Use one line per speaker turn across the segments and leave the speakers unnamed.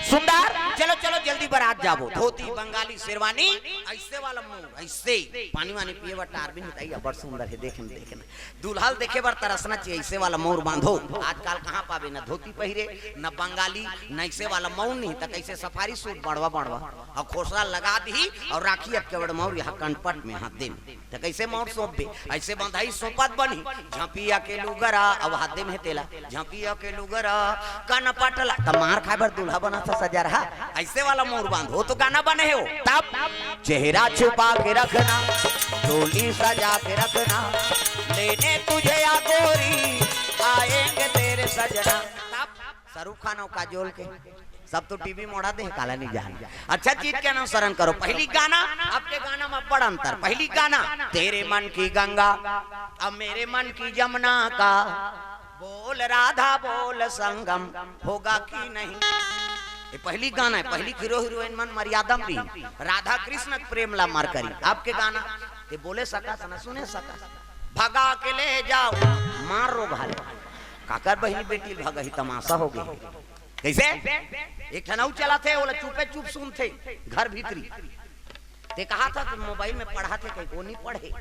सुंदर चलो चलो जल्दी बारात जाबो। धोती बंगाली शेरवानी ऐसे वाला मुंह ऐसे पानी वानी पिए बर टार भी नहीं बड़ सुंदर है देखे में देखे दुल्हल देखे बर तरसना चाहिए ऐसे वाला मोर बांधो। आजकल कहाँ पावे न धोती पहिरे न बंगाली न ऐसे वाला मऊ नहीं तो कैसे सफारी सूट बढ़वा बढ़वा और खोसला लगा दी और राखी अब केवड़ मोर यहाँ कंटपट में हाथ दे तो कैसे मोर सौंप बे ऐसे बंधाई सोपत बनी झांपिया के लुगरा अब हाथ दे में तेला झांपिया के लुगरा कान पटला तमार खाए बर दूल्हा बना था सजा रहा ऐसे वाला मोर बांध हो तो गाना बने हो तब चेहरा छुपा के रखना डोली सजा के रखना लेने तुझे या गोरी आएंगे तेरे सजना। तब शाहरुख खान का जोल के सब तो टीवी मोड़ा दे काला नहीं जान अच्छा चीज के अनुसरण करो। पहली गाना आपके गाना में बड़ा अंतर। पहली गाना तेरे मन की गंगा अब मेरे मन की जमुना का बोल राधा बोल संगम होगा कि नहीं। ये पहली गाना है। पहली हीरो हीरोइन मन मर्यादम भी राधा कृष्ण प्रेम ला मार करी। आपके गाना ये बोले सका सना सुने सका भगा के ले जाओ मार रो भाले काकर बहनी बेटी भगा ही तमाशा हो गई। कैसे एक ठनाऊ चला थे बोला चुपे चुप सुनते घर भीतरी ते कहा था कि मोबाइल में पढ़ा थे कहीं को नहीं पढ़े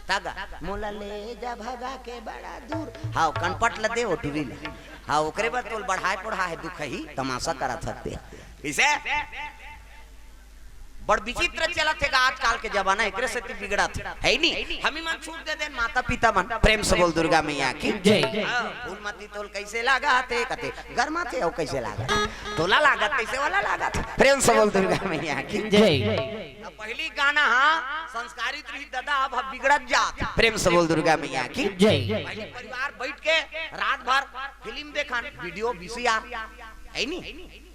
तागा मोला ले जा भगा के बड़ा दूर हाँ कनपट लदे ओ टूरी हाँ ओकरे पर तोल बढ़ाए पढ़ाए दुख ही तमाशा करा थकते इसे बड़ विचित्र चला थे आजकल के जमाना एक से बिगड़ा था है नहीं। हम ही मन छूट दे दे माता पिता मन प्रेम से बोल दुर्गा मैया की जय। फूल मती तोल कैसे लागा थे कते गरमा थे और कैसे लागा तोला लागत कैसे वाला लागा था प्रेम से बोल दुर्गा मैया की जय। पहली गाना हाँ संस्कारित रही दादा अब बिगड़त जा प्रेम से बोल दुर्गा मैया की जय। परिवार बैठ के रात भर फिल्म देखा वीडियो VCR है नहीं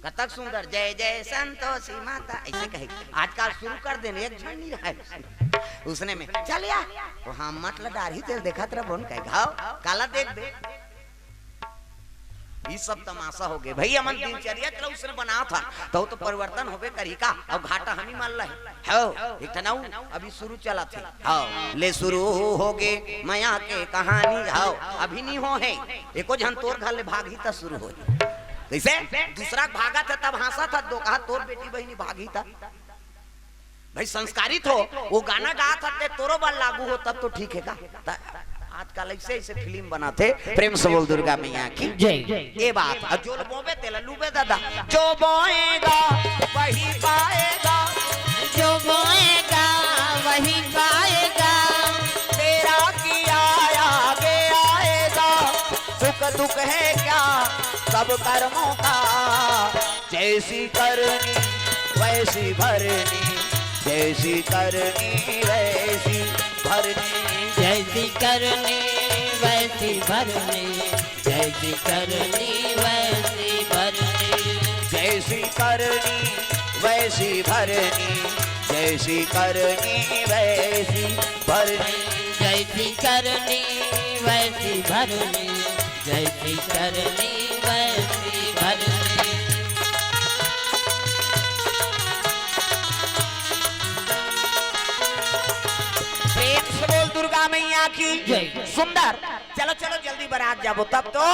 कतक सुंदर जय जय संतोषी माता ऐसे कहे आजकल शुरू कर देने एक झड़ नहीं रहा है उसने में चल या तो हाँ मतलब दाढ़ी तेल देखा तेरा बोन कहे घाव काला देख दे ये सब तमाशा हो गए भैया मन दिनचर्या चलो उसने बना था तो परिवर्तन होबे करी का अब घाटा हम ही मान रहे हो एक तनाऊ अभी शुरू चला थे हाँ ले शुरू हो गए माया के कहानी हाँ अभी नहीं हो है एको जन तोर घर ले भाग ही तो शुरू हो कैसे दूसरा भागा था तब हंसा था दो कहा तोर बेटी बहनी भागी था भाई संस्कारित हो वो गाना गा था तोरो बाल लागू हो तब तो ठीक है का आजकल ऐसे ऐसे फिल्म बनाते प्रेम से बोल दुर्गा मैया की जय। ये बात जो बोबे तेला लूबे दादा जो बोएगा वही पाएगा
जो बोएगा वही पाएगा
तेरा किया आगे आएगा सुख दुख है क्या सब कर्मों का जैसी करनी वैसी भरनी जैसी करनी वैसी भरनी
जैसी करनी वैसी भरनी जैसी करनी वैसी भरनी
जैसी करनी वैसी भरनी जैसी करनी वैसी भरनी
जैसी करनी वैसी भरनी जैसी करनी वैसी भरनी।
प्रेम से बोल दुर्गा मैया की
जय।
सुंदर चलो चलो जल्दी बारात जाबो तब तो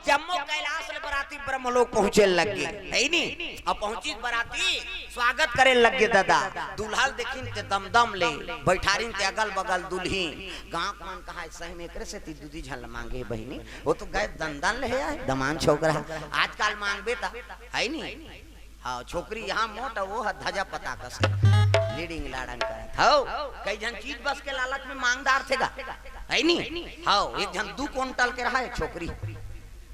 जम्मू कैलाश ले बराती ब्रह्मलोक पहुंचे लग गए है नहीं। अब पहुंची बराती स्वागत करे लग गए दादा दुल्हल देखिन ते दमदम ले बैठारिन ते अगल बगल दुल्ही गांव मन कहा सही में करे से ती दूधी झल मांगे बहनी वो तो गए दंदन ले है दमान छोकरा आजकल मांगबे ता है नहीं। हाँ छोकरी यहाँ मोटा वो धजा पता कस लीडिंग लाड़न करत हो कई जन चीज बस के लालच में मांगदार थेगा है नहीं। हाँ एक जन 2 क्विंटल के रहा है छोकरी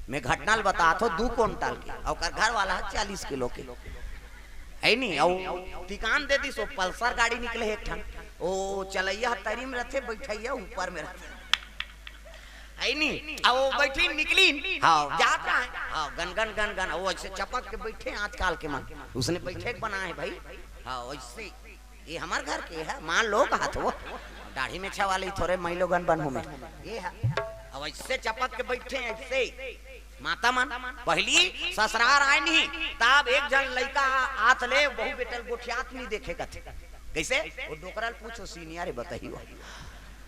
मैं घटना बता तो 2 क्विंटल के और घर वाला 40 किलो के है नहीं। और टिकान दे दी सो पल्सर गाड़ी निकले एक ठन ओ चलैया तरी में रहते बैठैया ऊपर में रहते है नहीं। अब वो बैठी निकली हाँ जाता है हाँ गन गन गन गन वो ऐसे चपक के बैठे आजकल के मन उसने बैठे बना है भाई हाँ वैसे ये हमारे घर के है मान लो कहा तो दाढ़ी में छवाली थोड़े मैलोगन बन में ये है अब ऐसे चपक के बैठे ऐसे माता मन पहली ससुराल आए नहीं तब एक जन लड़का आत ले बहु बेटल गोठियात नहीं देखे कथे कैसे वो डोकरल पूछो सीनियर बताइयो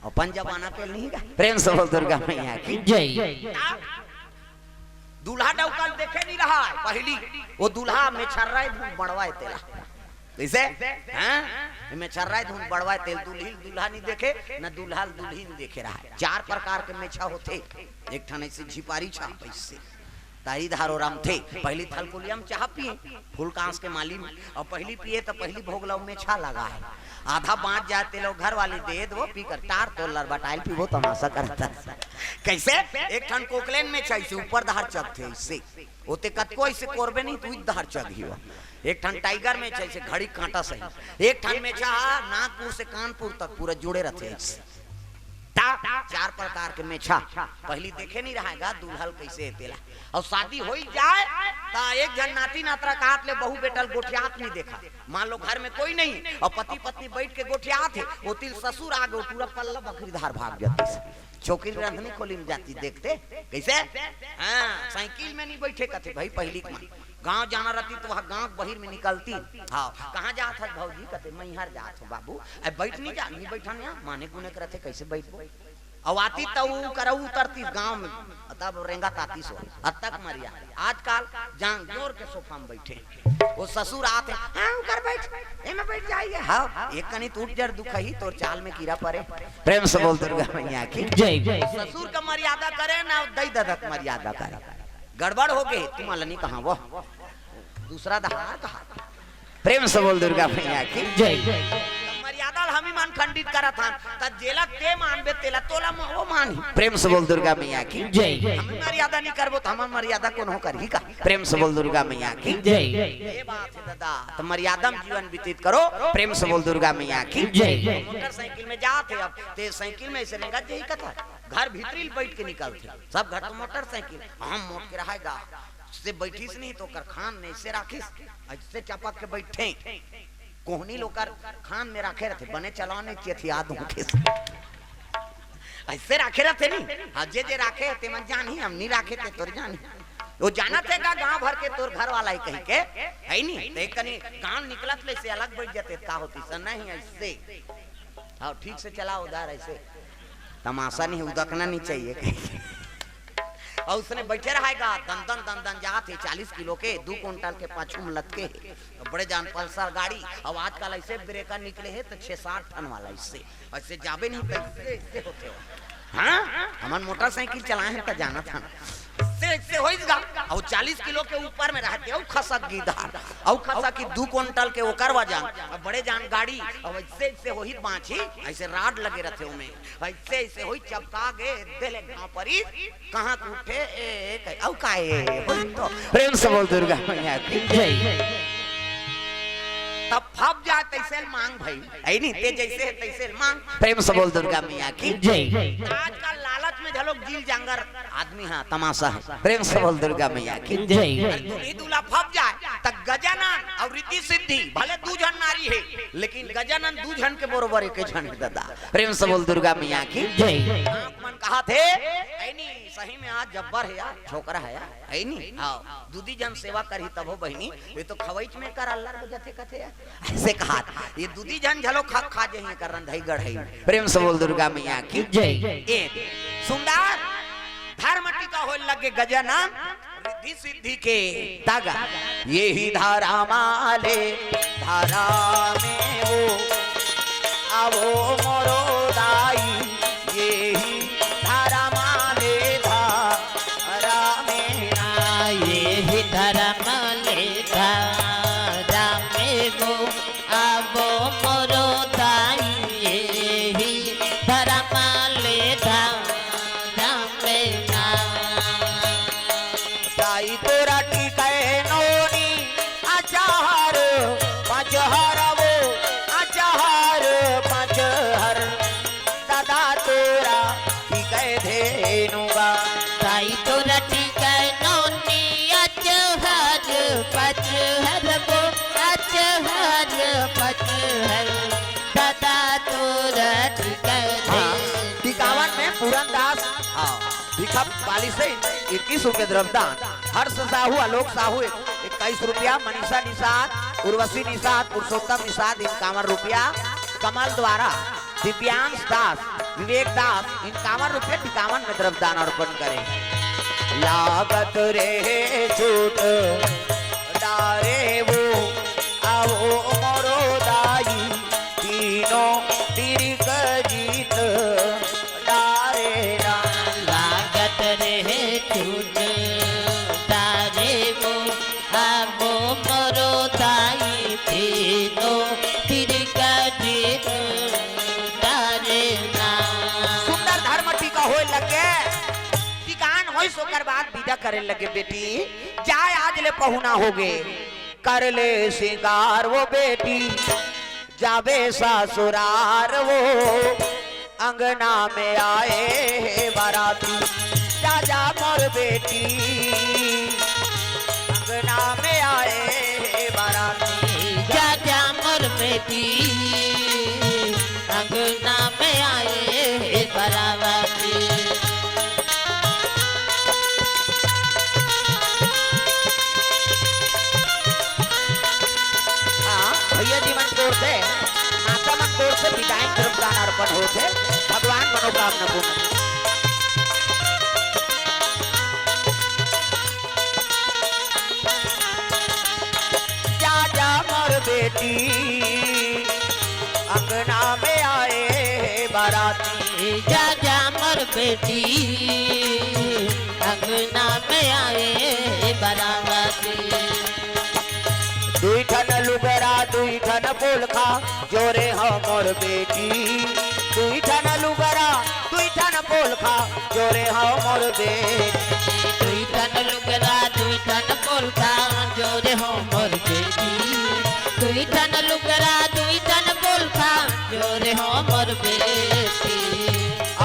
अपन जमाना के नहीं का प्रेम से बोल दुर्गा मैया की
जय।
दूल्हा डौकल देखे नहीं रहा है पहली वो दूल्हा में छर रहा है धूप बढ़वाए तेला कैसे हैं में छर रहा है धूप बढ़वाए तेल दूल्हा नहीं देखे न दूल्हा दुल्हीन देखे रहा है। 4 प्रकार के मेछा होते एक ठन ऐसे झिपारी छाप ऐसे तारी धारो राम थे पहली थलकुलियम चाह पिए फूल कांस के माली में और पहली पिए तो पहली भोग लो में छा लगा है आधा बांट जाते लोग घर वाली दे दो पी कर टार तो लरबटाइल पी वो तमाशा करता कैसे एक ठन कोकलेन में चाहिए ऊपर दहर चक थे इससे ओते कतको ऐसे कोरबे नहीं तू दहर चक ही एक ठन टाइगर में चाहिए घड़ी कांटा सही एक ठन में चाह नागपुर से कानपुर तक पूरा जुड़े रहते हैं 4 प्रकार के मेछा पहली देखे नहीं रहेगा दूल्हल कैसे तेला और शादी हो जाए तो एक जन नाती नातरा काट ले बहू बेटल गोठियात नहीं देखा मान लो घर में कोई नहीं और पति पत्नी बैठ के गोठियात है वो तिल ससुर आ गए पूरा पल्ला बकरी धार भाग जाती छोकरी रंधनी खोली में जाती देखते कैसे हाँ साइकिल में नहीं बैठे कथे भाई पहली गांव जाना रहती तो वहाँ गांव बहिर में निकलती हाँ कहाँ जात है भौजी कहते मैं यहाँ जात हूँ बाबू बैठ नहीं जा नहीं बैठा नहीं माने गुने करते कैसे बैठ और आती तो करऊ उतरती गांव में तब रेंगा ताती सो अब तक मरिया आजकल जान जोर के सोफा में बैठे वो ससुर आते हाँ कर बैठ में बैठ जाइए हाँ एक कनी टूट जर दुख ही तो चाल में कीड़ा पड़े प्रेम से बोल दुर्गा मैया की
जय जय
ससुर का मर्यादा करे ना दई ददक मर्यादा करे गड़बड़ हो गई तुम अलनी कहाँ वो दूसरा दहार कहा प्रेम से बोल दुर्गा मैया की
जय
मर्यादा हम ही मान खंडित करा था तब जेला ते मानबे तेला तोला वो मानी प्रेम से बोल दुर्गा मैया की
जय
हम मर्यादा नहीं करबो तो हम मर्यादा कौन हो कर ही का प्रेम से बोल दुर्गा मैया की
जय
ये बात है दादा तो मर्यादा में जीवन व्यतीत करो प्रेम से बोल दुर्गा मैया की
जय
मोटरसाइकिल में जाते अब ते साइकिल में ऐसे रहेगा यही कथा घर भीतरी बैठ के निकलते सब घर तो मोटरसाइकिल हम मोट के रहेगा से बैठीस नहीं तो कर खान ने ऐसे राखिस ऐसे चपक के बैठे कोहनी लोग खान में रखे रहते बने चलाने थी आदों के ऐसे रखे रहते नहीं हाँ जे रखे थे मन जानी हम नहीं रखे थे तोर जानी वो जाना थे का गांव भर के तोर घर वाला ही कहीं के है नहीं तो कहीं गांव निकलत ले से अलग बैठ जाते का होती सर नहीं ऐसे हाँ ठीक से चला उधर ऐसे तमाशा नहीं उदकना नहीं चाहिए कहीं और उसने बैठे रहेगा दन जाते 40 किलो के 2 क्विंटल के पाछू में लटके बड़े जान पल्सर गाड़ी और आजकल ऐसे ब्रेकर निकले हैं तो 6-7 टन वाला इससे ऐसे जाबे नहीं पैसे होते हो हाँ हमारे मोटरसाइकिल चलाए हैं तो जाना था से होइगा और 40 किलो के ऊपर में रहते हो खसक गीधार और खसा की 2 क्विंटल के ओकर वजन और बड़े जान गाड़ी और ऐसे ऐसे होई बांची ऐसे राड लगे रहते उनमें ऐसे ऐसे होई चपका गे देले गांव परी कहां उठे एक औ काए तो प्रेम से बोल दुर्गा मैया की जय तब फप जाए तैसे मांग भाई ऐ नहीं ते जैसे है तैसे मांग प्रेम से बोल दुर्गा मैया की जय आजकल लालच में झलोक दिल जांगर आदमी हां तमाशा है प्रेम से बोल दुर्गा मैया की जय दूल्ही दूल्हा फप जाए तक गजानन और रिद्धि सिद्धि भले 2 जन नारी है लेकिन गजानन 2 जन के बरोबर एक जन दादा प्रेम से बोल दुर्गा मैया की जय मन कहा थे ऐ नहीं सही में आज जब्बर है यार छोकरा है यार ऐ नहीं हां दूधी जन सेवा करही तब हो बहिनी ये तो खवैच में कर अल्लाह को जथे कथे ऐसे कहा ये दूधी जन झलो खा जही कर रंधई गढ़ई प्रेम से बोल दुर्गा मैया की जय एक सुंदर धर्म टीका हो लगे गजानन रिद्धि सिद्धि के तागा ये ही धारा माले धारा में वो आवो मोरो दाई ये ही धारा माले धारा में
ये ही धारा माले धारा में वो आवो मोरो दाई ये ही धारा माले धारा में
दाई तोरा टिकाए नोनी अचार पंचहर वो अचार पंचहर दादा तोरा टिकाए धेनुगा
दाई तोरा टिकाए नोनी अचार पंचहर वो अचार पंचहर दादा तोरा टिकाए
टिकावन में पूरन दास दिखा 21 रुपये द्रव्यदान हर्ष साहू आलोक साहू 21 रुपया मनीषा निषाद उर्वशी निषाद पुरुषोत्तम निषाद 51 रुपया कमल द्वारा दिव्यांश दास विवेक दास 51 रुपये टिकावन में द्रव्यदान अर्पण करें। लागत रे छूट डारे वो आओ मोरो दाई तीनों तीर जीत डारे राम
लागत रे छूट डारे वो आबो मोरो दाई तीनों तीर जीत डारे राम।
सुंदर धर्म टीका होए लगे टिकान होई सोकर बाद विदा करे लगे बेटी जाए आज ले पहुना होगे कर ले सिंगार वो बेटी जावे ससुरार वो अंगना में आए बाराती जा जा मोर बेटी अंगना में आए बाराती
जा जा मोर बेटी अंगना में आए बरावती।
भैया जी मन तोड़ से माता मन तोड़ से विदाई तरफ दान अर्पण होते भगवान मनोकामना पूर्ण जा जा मोर बेटी अंगना में आए बाराती
जा जा मोर बेटी अंगना में आए बरावती।
दुई ठन लुगरा दुई ठन पोलखा जोरे हो मोर बेटी दुई ठन लुगरा दुई ठन पोलखा जोरे हो मोर बेटी
दुई ठन लुगरा दुई ठन पोलखा जोरे हो मोर बेटी दुई ठन लुगरा दुई ठन पोलखा जोरे हो मोर बेटी।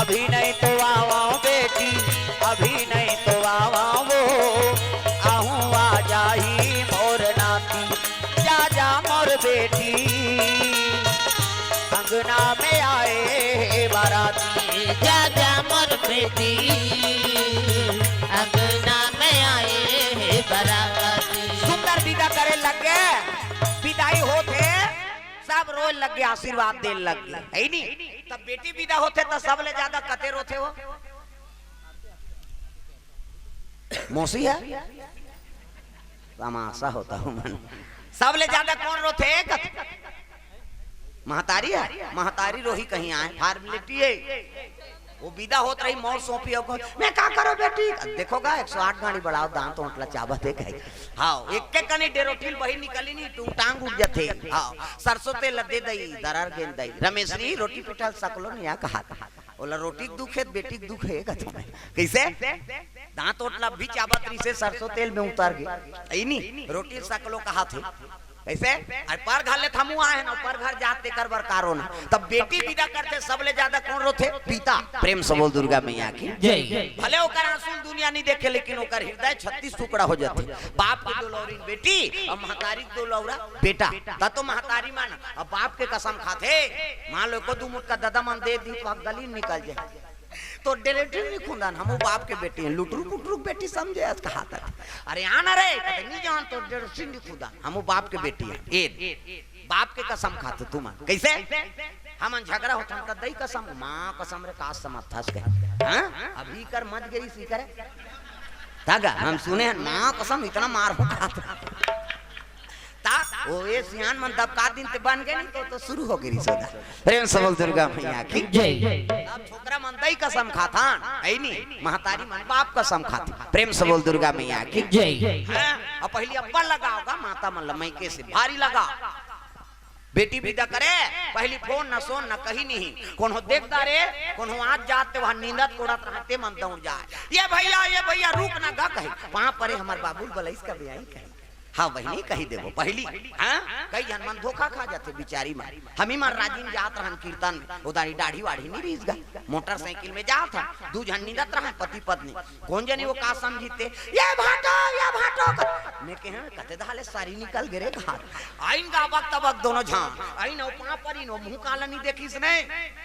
अभी नहीं तो आवा बेटी अभी नहीं तो आवा वो आहूँ आ जाही मोर नाती जा जा मोर बेटी अंगना में आए बाराती
जा जा मोर बेटी अंगना में आए बरावती।
सुंदर विदा करे लगे विदाई होते सब रोज लगे आशीर्वाद दे लगे है नी तब बेटी विदा होते तो सब ले ज्यादा कते रोते हो मौसी है तमाशा होता हूँ मन सब ले ज्यादा कौन रोते महतारी है महतारी रोही कहीं आए फॉर्मेलिटी है वो विदा होत रही मोर सौंपी मैं का करो बेटी देखोगा 108 गाड़ी बढ़ाओ दांत ओंटला चाबत है कहीं हाँ एक के कनी डेरोटिल बही निकली नहीं तू टांग उठ जाते हाँ सरसों ते लदे दई दरार गेंद दई रमेश नी रोटी पिटाल सकलो नहीं या कहा बोला रोटी के दुख है बेटी के दुख है कैसे दांत ओटला भी चाबत रही से सरसों तेल में उतार गई नहीं रोटी सकलो कहा थे कैसे पर घर ले थमू आए ना पर घर जाते कर बर कारो ना तब बेटी विदा करते सबले ज्यादा कौन रोते पिता प्रेम से बोल दुर्गा मैया की
जय।
भले ओकर आंसू दुनिया नहीं देखे लेकिन ओकर हृदय 36 टुकड़ा हो जाते बाप के दो लौरी बेटी और महतारी के दो लौरा बेटा ता तो महतारी मान अब बाप के कसम खाते मान लो को दू मुठ का ददा मन दे दी तो गली निकल जाए तो डेलेटरी नहीं खुंदान हम बाप के बेटी हैं लुटरू पुटरू बेटी समझे आज कहा था अरे आना रे नहीं जान तो डेलेटरी नहीं खुदा हम बाप के बेटी हैं ए बाप के कसम खाते तुम कैसे हम झगड़ा होता हम दई कसम मां कसम रे का समर्थस के हां अभी कर मत गई सी करे तागा हम सुने मां कसम इतना मार हो खाता ता वो ये सियान मन दबका दिन ते बन गए नहीं तो शुरू हो गई सोदा प्रेम सबल दुर्गा मैया की
जय।
अब छोकरा मन दई कसम खाता है नी महतारी मन बाप कसम खाती प्रेम सबल दुर्गा मैया की
जय।
अब पहले अब्बा लगाओगा माता मन लमई के से भारी लगा बेटी विदा करे पहली फोन न सोन न कहीं नहीं कौन हो देखता रे कौन हो आज जाते वहां नींदत कोड़त रहते मन दौड़ जाए ये भैया रुक ना गा कहे वहां पर हमार बाबू बलैस का ब्याह कहे हाँ बहनी कही देवो पहली हाँ कई जन मन धोखा खा जाते बिचारी मार हम ही मार राजीन जात रहन कीर्तन में उदारी दाढ़ी वाढ़ी नहीं रीस गई मोटरसाइकिल में जात था दू जन नींदत रहा पति पत्नी कौन जनी वो का समझते ये भाटो मैं कहे कते धाले सारी निकल गिरे घाट आइन का वक्त तबक दोनों झां आइन ओ पा परी नो मुंह काला नहीं देखिस ने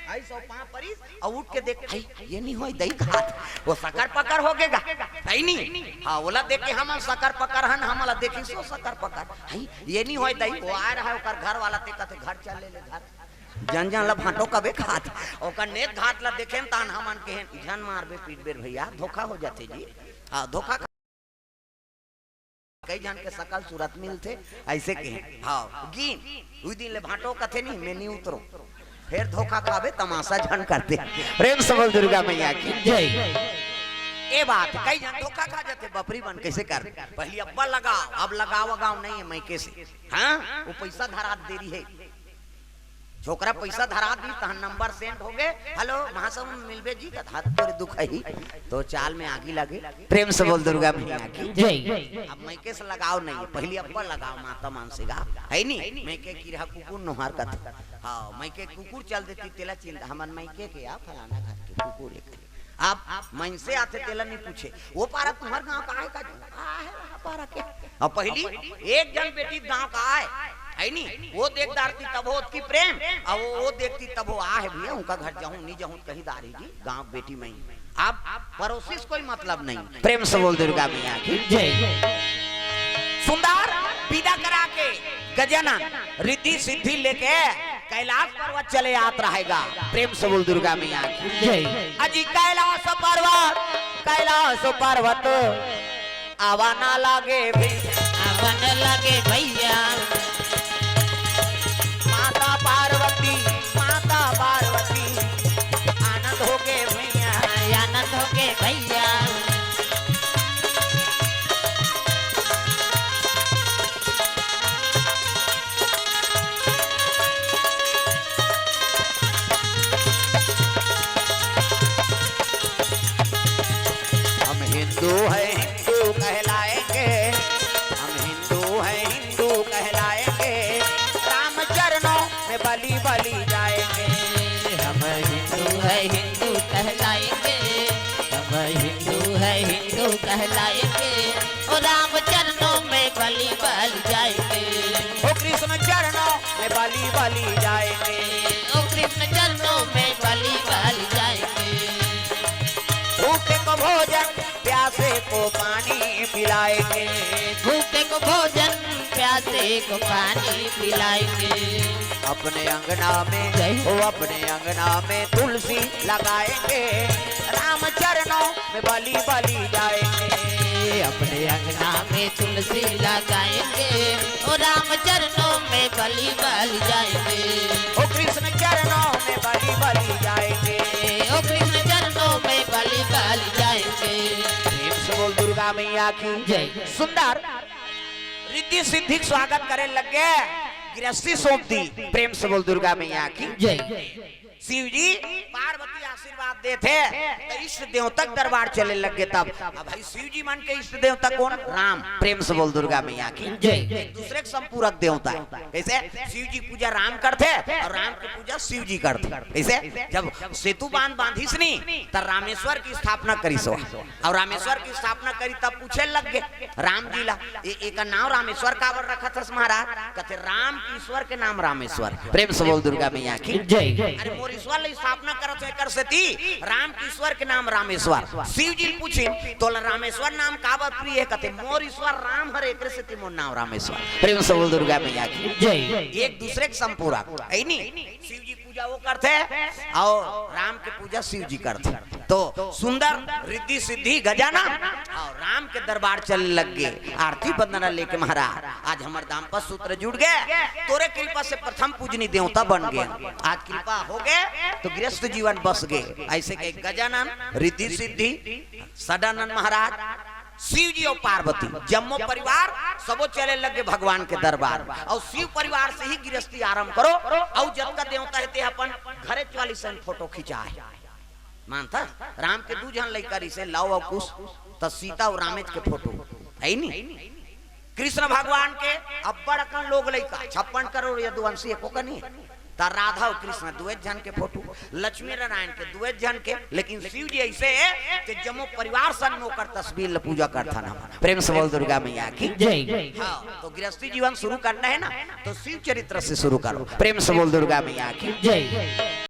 आई सो पा परी और उठ के देख ये नहीं होई दई घाट वो सकर पकड़ हो गेगा सही नहीं हां ओला देख के हम सकर पकड़ हन हमला देखी सो सकर पकड़ ये नहीं होय दई वो आ रहा है ओकर घर वाला ते कते घर चल ले घर जन जन ला भाटो कबे खात ओकर नेत घाट ला देखे न तान हमन के जन मारबे पीटबे भैया धोखा हो जाते जी। हां धोखा कई जन के सकल सूरत मिलते ऐसे के हां गिन उई दिन ले भाटो कथे नहीं मैं नहीं उतरो फिर धोखा खावे तमाशा जन करते। प्रेम से बोल दुर्गा मैया की जय। ए बात कई जन धोखा खा जाते बपरी बन कैसे कर पहले अब्बा लगाओ अब लगाओ गाँव नहीं है मैं कैसे हाँ वो पैसा धरा देरी है छोकरा पैसा धरा दी तहन नंबर सेंड हो गए हेलो महासव मिलबे जी का हाथ पर दुख है तो चाल में आगी लगे। प्रेम से बोल दुर्गा मैया की जय। अब मैं कैसे लगाओ नहीं पहले अब्बा लगाओ माता मानसेगा है नहीं मैं के की रहा कुकुर नोहार का हां मैं के कुकुर चल देती तेला चिंता हमन मैं के आ फलाना घर के कुकुर लेके आप मन से आते तेला नहीं पूछे वो पारा तुम्हार गांव का है का है वहां पारा के अब पहली एक जन बेटी गांव का है नहीं वो देखदारती तब हो की प्रेम अब वो देखती तब हो आ है भैया उनका घर जाऊं नहीं जाऊं कहीं दारी जी गांव बेटी में आप पड़ोसी कोई मतलब नहीं। प्रेम से बोल दुर्गा मैया की जय। सुंदर विदा करा के गजानन रिद्धि सिद्धि लेके कैलाश पर्वत चले आत रहेगा। प्रेम से बोल दुर्गा मैया की जय। अजी कैलाश पर्वत आवा ना लागे भैया माता पार्वती आनंद हो गए भैया हम हिंदू है हिंदू कहलाएंगे राम चरणों में बलि जाएंगे।
हम हिंदू है हिंदू कहलाएंगे और राम चरणों में बलि जाएंगे।
ओ कृष्ण चरणों में बलि जाएंगे भूखे को भोजन प्यासे को पानी पिलाएंगे अपने अंगना में तुलसी लगाएंगे राम चरणों में बलि जाएंगे।
अपने अंगना में तुलसी लगाएंगे और राम चरणों में बलि जाएंगे।
ओ कृष्ण चरणों में बलि जाएंगे प्रेम से बोल दुर्गा मैया की
जय।
सुंदर रिद्धि सिद्धि स्वागत करे लगे गृहस्थी सौंप दी। प्रेम से बोल दुर्गा मैया की
जय।
शिव जी पार्वती आशीर्वाद देते तो इष्ट देव तक दरबार चले लगे तब अब भाई शिव जी मान के इष्ट देवता कौन राम। प्रेम से बोल दुर्गा मैया की
जय।
दूसरे के संपूरक देवता है कैसे शिव जी पूजा राम करते और राम की पूजा शिव जी करते कैसे जब सेतु बांधिस नहीं तब रामेश्वर की स्थापना करी सो और रामेश्वर की स्थापना करी तब पूछे लग गए राम जी ला एक नाम रामेश्वर काबर रखा था महाराज कहते राम की ईश्वर के नाम रामेश्वर। प्रेम से बोल दुर्गा मैया की जय। अरे मोर ईश्वर ले स्थापना करत है कर सेती राम की ईश्वर के नाम रामेश्वर। शिव जी पूछे तो रामेश्वर नाम काबर प्रिय है कहते मोर ईश्वर राम हरे एकरे सेती मोर नाम रामेश्वर। प्रेम से बोल दुर्गा मैया की जय। एक दूसरे के संपूरक है नहीं शिव जी पूजा वो करते और राम की पूजा शिव जी करते तो सुंदर रिद्धि सिद्धि गजानन और राम के दरबार चलने लग गए आरती बंदना लेके महाराज आज हमारे दाम्पत्य सूत्र जुड़ गए तोरे कृपा से प्रथम पूजनी देवता बन गए आज कृपा हो गए तो गृहस्थ जीवन बस गए। ऐसे के गजानन रिद्धि सिद्धि सदानंद महाराज शिव जी और पार्वती जम्मो परिवार सबो चले लगे भगवान के दरबार और शिव परिवार से ही गृहस्थी आरंभ करो और जब का देवता है अपन घरे 44 फोटो खिंचाए मानता राम के दू जन लइका से लव और कुश तो सीता और रामेश के फोटो है नहीं कृष्ण भगवान के अब्बड़ अकन लोग लइका 56 करोड़ यदुवंशी एको का नहीं ता राधा और कृष्ण दुए जन के फोटो लक्ष्मी नारायण के दुए जन के लेकिन शिव जी ऐसे कि जम्मो परिवार सन होकर तस्वीर ल पूजा करता ना। प्रेम से बोल दुर्गा मैया की जय। हाँ तो गृहस्थी जीवन शुरू करना है ना तो शिव चरित्र से शुरू करो। प्रेम से बोल दुर्गा मैया की जय।